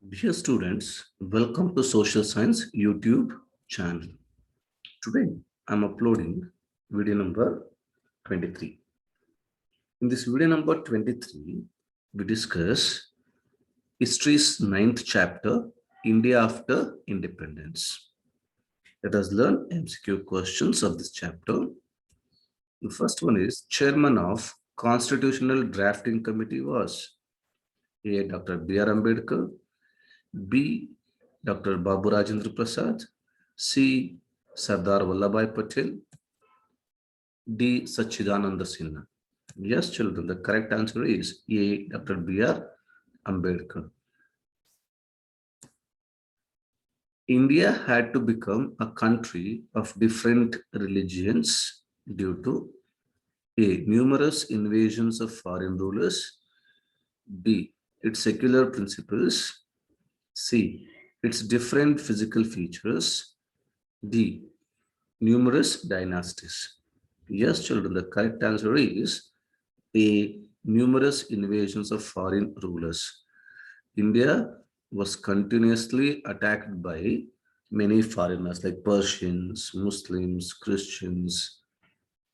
Dear students, welcome to Social Science YouTube channel. Today I'm uploading video number 23. In this video number 23, we discuss history's ninth chapter, India after independence. Let us learn MCQ questions of this chapter. The first one is chairman of Constitutional Drafting Committee was A. Dr. B.R. Ambedkar, B. Dr. Babu Rajendra Prasad, C. Sardar Vallabhai Patel, D. Sachidananda Sinha. Yes, children, the correct answer is A. Dr. B.R. Ambedkar. India had to become a country of different religions due to A. Numerous invasions of foreign rulers, B. Its secular principles, C. Its different physical features, D. Numerous dynasties. Yes, children, the correct answer is A. Numerous invasions of foreign rulers. India was continuously attacked by many foreigners like Persians, Muslims, Christians.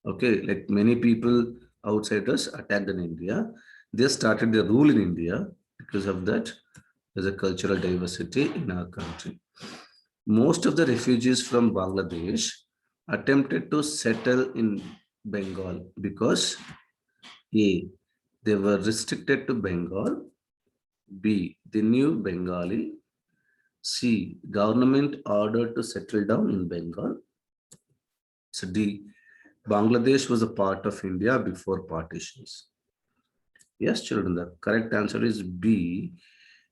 Okay, like many people outsiders attacked in India. They started their rule in India. Because of that, there's a cultural diversity in our country. Most of the refugees from Bangladesh attempted to settle in Bengal because A. They were restricted to Bengal. B. They knew Bengali. C. Government ordered to settle down in Bengal. So D. Bangladesh was a part of India before partitions. Yes, children, the correct answer is B.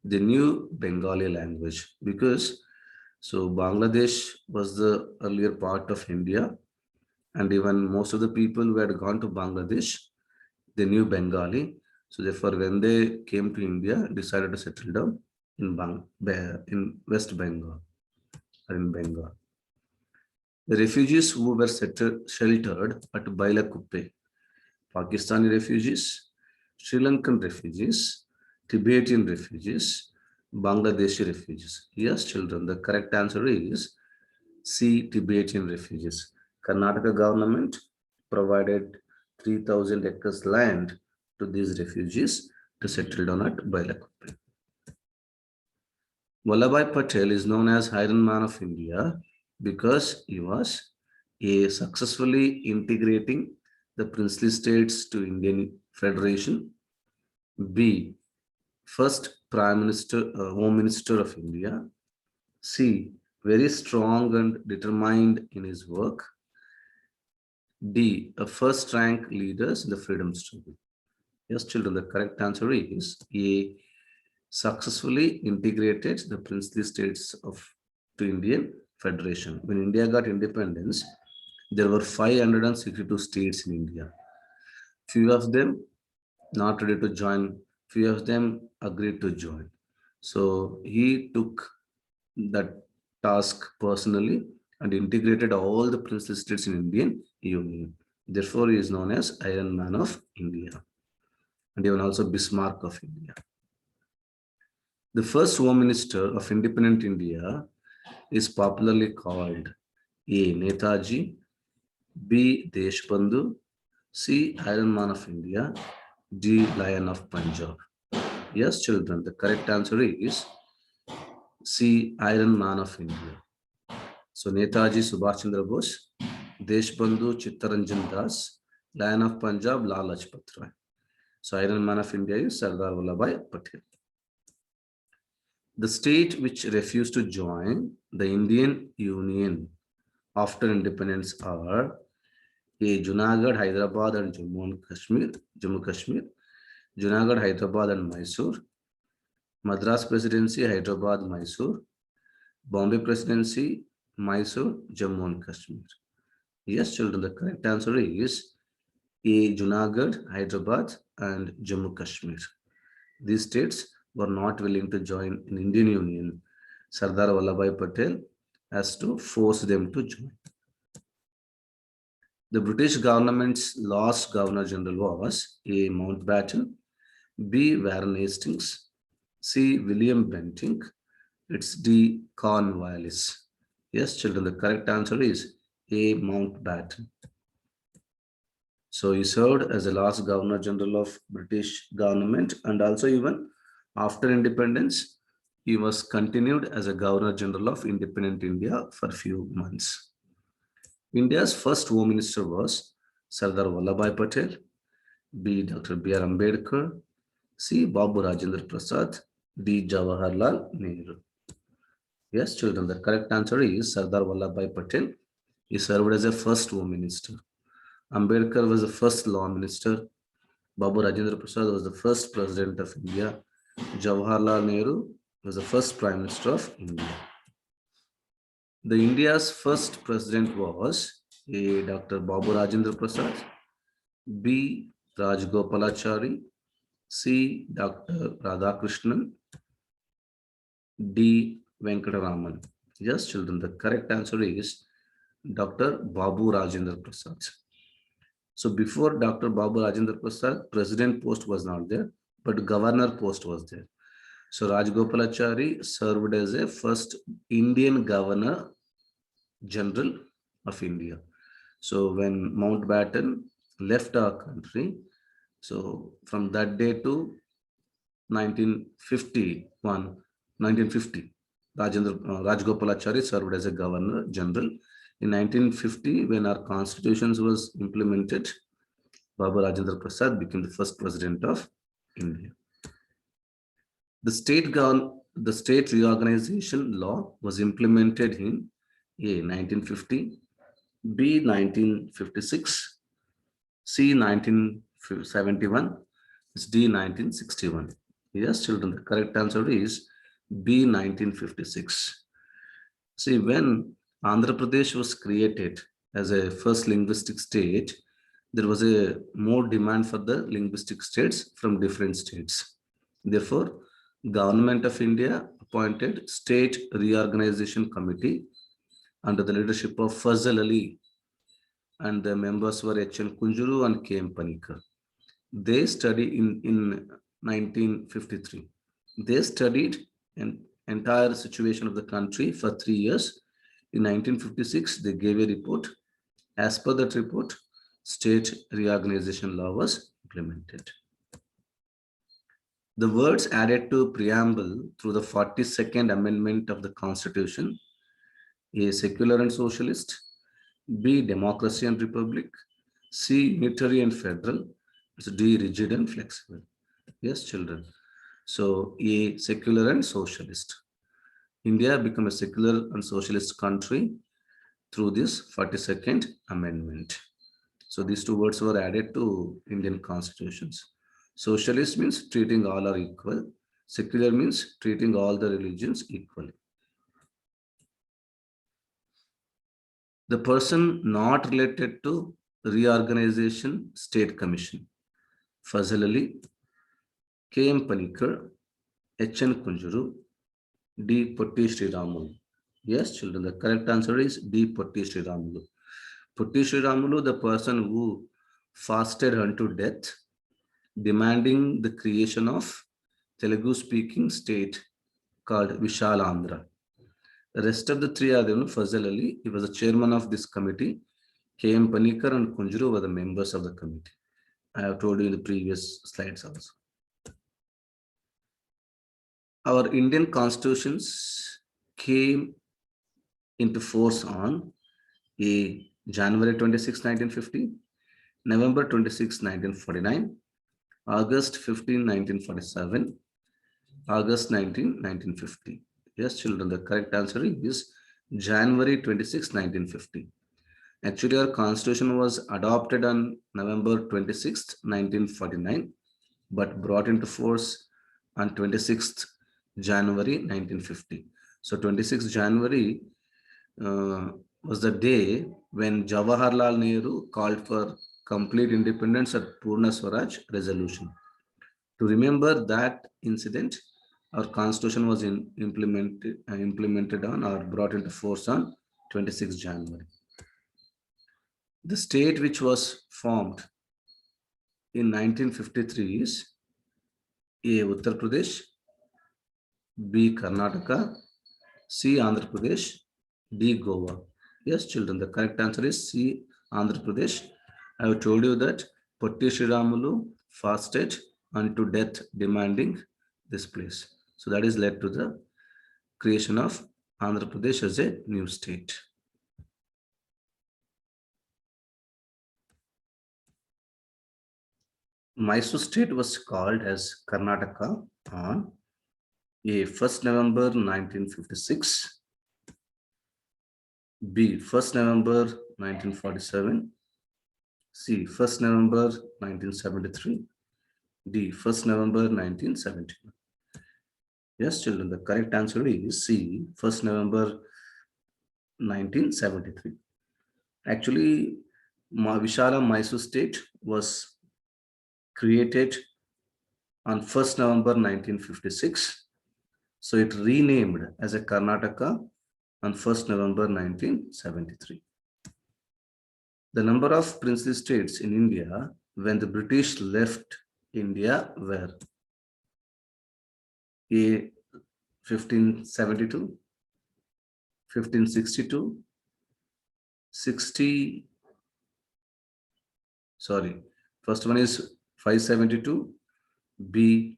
They knew Bengali language because Bangladesh was the earlier part of India, and even most of the people who had gone to Bangladesh, they knew Bengali. So therefore, when they came to India, decided to settle down in in West Bengal or in Bengal. The refugees who were sheltered at Bailakuppe, Pakistani refugees, Sri Lankan refugees, Tibetan refugees, Bangladeshi refugees. Yes, children, the correct answer is C. Tibetan refugees. Karnataka government provided 3,000 acres land to these refugees to settle down at Bailakuppe. Vallabhai Patel is known as Iron Man of India because he was A. Successfully integrating the princely states to Indian Federation, B. First Prime Minister, Home Minister of India, C. Very strong and determined in his work, D. A first rank leaders in the freedom struggle. Yes, children, the correct answer is A. Successfully integrated the princely states of to Indian Federation. When India got independence, there were 562 states in India. Few of them not ready to join, few of them agreed to join. So he took that task personally and integrated all the princely states in Indian Union. Therefore, he is known as Iron Man of India and even also Bismarck of India. The first Home Minister of independent India is popularly called A. Netaji, B. Deshbandhu, C. Iron Man of India, D. Lion of Punjab. Yes, children, the correct answer is C. Iron Man of India. So Netaji Subhash Chandra Bose, Deshbandhu Chittaranjan Das, Lion of Punjab Lal Lajpat Rai. So Iron Man of India is Sardar Vallabhai Patel. The state which refused to join the Indian Union after independence are A. Junagadh, Hyderabad and Jammu Kashmir, Junagadh, Hyderabad and Mysore, Madras Presidency, Hyderabad, Mysore, Bombay Presidency, Mysore, Jammu and Kashmir. Yes, children, the correct answer is A. Junagadh, Hyderabad and Jammu Kashmir. These states were not willing to join in Indian Union. Sardar Vallabhai Patel has to force them to join. The British government's last Governor General was A. Mountbatten, B. Warren Hastings, C. William Bentinck. It's D. Cornwallis. Yes, children, the correct answer is A. Mountbatten. So he served as the last Governor General of British government, and also even after independence, he was continued as a Governor General of independent India for a few months. India's first Home Minister was Sardar Vallabhbhai Patel, B. Dr. B.R. Ambedkar, C. Babu Rajendra Prasad, D. Jawaharlal Nehru. Yes, children, the correct answer is Sardar Vallabhbhai Patel. He served as a first Home Minister. Ambedkar was the first Law Minister. Babu Rajendra Prasad was the first President of India. Jawaharlal Nehru was the first Prime Minister of India. The India's first president was A. Dr. Babu Rajendra Prasad, B. Rajgopalachari, C. Dr. Radhakrishnan, D. Venkataraman. Yes, children, the correct answer is Dr. Babu Rajendra Prasad. So before Dr. Babu Rajendra Prasad, president post was not there, but governor post was there. So Rajgopalachari served as a first Indian governor general of India. So when Mountbatten left our country, so from that day to 1951, 1950, Rajgopalachari served as a governor general. In 1950, when our constitutions was implemented, Babu Rajendra Prasad became the first president of India. The state reorganization law was implemented in A. 1950, B. 1956, C. 1971, D. 1961. Yes, children, the correct answer is B. 1956. See, when Andhra Pradesh was created as a first linguistic state, there was a more demand for the linguistic states from different states. Therefore, Government of India appointed State Reorganization Committee under the leadership of Fazal Ali, and the members were H.N. Kunjuru and K.M. Panikkar. They studied in 1953. They studied an entire situation of the country for 3 years. In 1956, they gave a report. As per that report, state reorganization law was implemented. The words added to preamble through the 42nd Amendment of the Constitution: A. Secular and socialist, B. Democracy and republic, C. Unitary and federal, D. Rigid and flexible. Yes, children. So A. Secular and socialist. India became a secular and socialist country through this 42nd Amendment. So these two words were added to Indian constitutions. Socialist means treating all are equal. Secular means treating all the religions equally. The person not related to Reorganization State Commission: Fazal Ali, K.M. Panikkar, H.N. Kunjuru, D. Potti Sriramulu. Yes, children, the correct answer is D. Potti Sriramulu. Potti Sriramulu, the person who fasted unto death, demanding the creation of Telugu-speaking state called Vishal Andhra. The rest of the three are Fazal Ali, he was the chairman of this committee. K.M. Panikkar and Kunjuru were the members of the committee. I have told you in the previous slides also. Our Indian constitutions came into force on January 26, 1950, November 26, 1949, August 15, 1947, August 19, 1950. Yes, children, the correct answer is January 26, 1950. Actually, our constitution was adopted on November 26, 1949, but brought into force on 26th January 1950. So 26th January was the day when Jawaharlal Nehru called for complete independence at Purna Swaraj resolution. To remember that incident, our constitution was implemented on or brought into force on 26th January. The state which was formed in 1953 is A. Uttar Pradesh, B. Karnataka, C. Andhra Pradesh, D. Goa. Yes, children, the correct answer is C. Andhra Pradesh. I have told you that Potti Sriramulu fasted unto death demanding this place. So that is led to the creation of Andhra Pradesh as a new state. Mysore state was called as Karnataka on A. 1st November 1956, B. 1st November 1947, C. 1st November 1973, D. 1st November 1971. Yes, children, the correct answer is C. 1st November 1973. Actually, Vishala Mysore state was created on 1st November 1956. So it renamed as a Karnataka on 1st November 1973. The number of princely states in India when the British left India were A. 1572, 1562, 60, sorry, first one is 572, B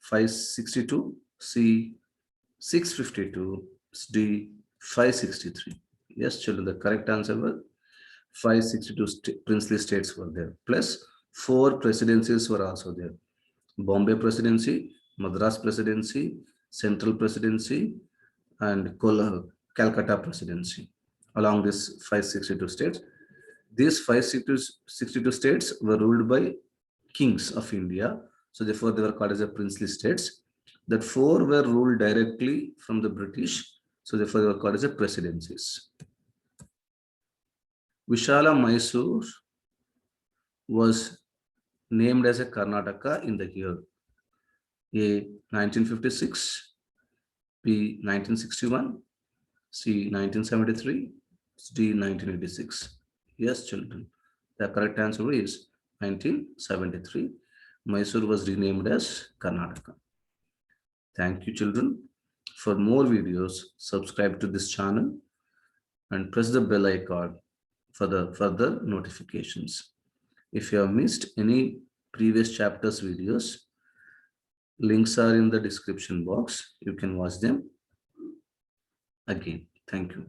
562, C 652, D 563. Yes, children, the correct answer was 562 princely states were there. Plus 4 presidencies were also there. Bombay Presidency, Madras Presidency, Central Presidency, and Calcutta Presidency. Along these 562 states, these 562 states were ruled by kings of India. So therefore, they were called as a princely states. That 4 were ruled directly from the British. So therefore, they were called as a presidencies. Vishala Mysore was named as a Karnataka in the year A. 1956, B. 1961, C. 1973, D. 1986. Yes, children. The correct answer is 1973. Mysore was renamed as Karnataka. Thank you, children. For more videos, subscribe to this channel and press the bell icon for the further notifications. If you have missed any previous chapters videos, links are in the description box. You can watch them again. Thank you.